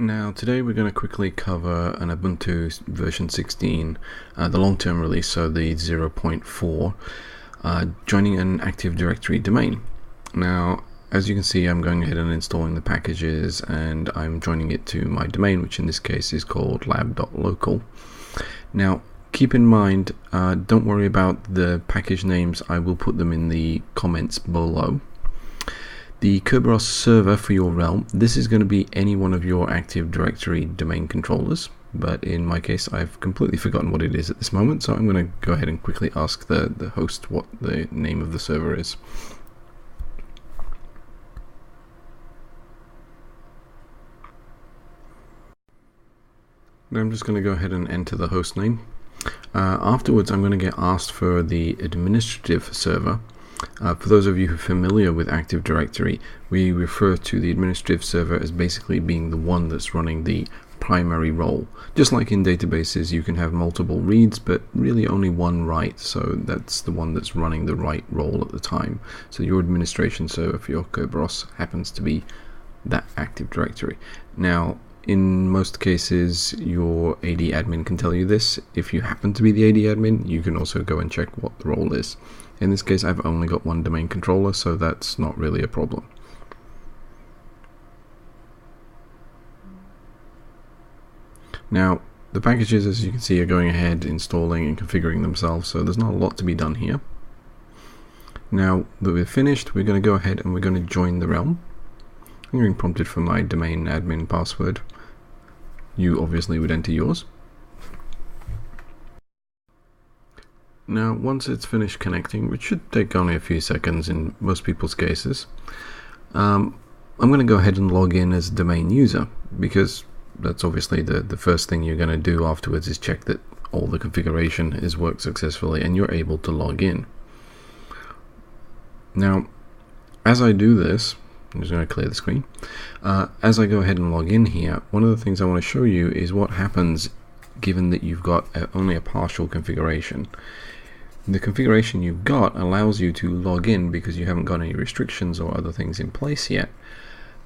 Now today we're going to quickly cover an Ubuntu version 16, the long-term release, so the 0.4, joining an Active Directory domain. Now as you can see, I'm going ahead and installing the packages and I'm joining it to my domain, which in this case is called lab.local. Now keep in mind, don't worry about the package names, I will put them in the comments below. The Kerberos Server for your realm, this is going to be any one of your Active Directory domain controllers, but in my case I've completely forgotten what it is at this moment, so I'm going to go ahead and quickly ask the host what the name of the server is. Now I'm just going to go ahead and enter the host name. Afterwards I'm going to get asked for the administrative server. For those of you who are familiar with Active Directory, we refer to the administrative server as basically being the one that's running the primary role. Just like in databases, you can have multiple reads, but really only one write, so that's the one that's running the write role at the time. So your administration server for your Kerberos happens to be that Active Directory. Now, in most cases, your AD admin can tell you this. If you happen to be the AD admin, you can also go and check what the role is. In this case, I've only got one domain controller, so that's not really a problem. Now, the packages, as you can see, are going ahead, installing and configuring themselves, so there's not a lot to be done here. Now that we're finished, we're going to go ahead and we're going to join the realm. I'm getting prompted for my domain admin password. You obviously would enter yours. Now once it's finished connecting, which should take only a few seconds in most people's cases, I'm going to go ahead and log in as a domain user, because that's obviously the first thing you're going to do afterwards is check that all the configuration is worked successfully and you're able to log in. Now as I do this, I'm just going to clear the screen. As I go ahead and log in here, one of the things I want to show you is what happens given that you've got only a partial configuration. The configuration you've got allows you to log in because you haven't got any restrictions or other things in place yet,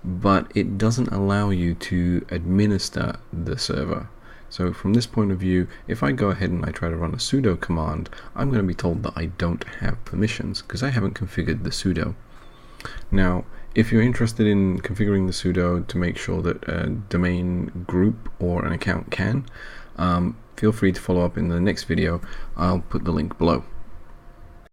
but it doesn't allow you to administer the server. So from this point of view, if I go ahead and I try to run a sudo command, I'm going to be told that I don't have permissions because I haven't configured the sudo. Now, if you're interested in configuring the sudo to make sure that a domain group or an account can, feel free to follow up in the next video. I'll put the link below.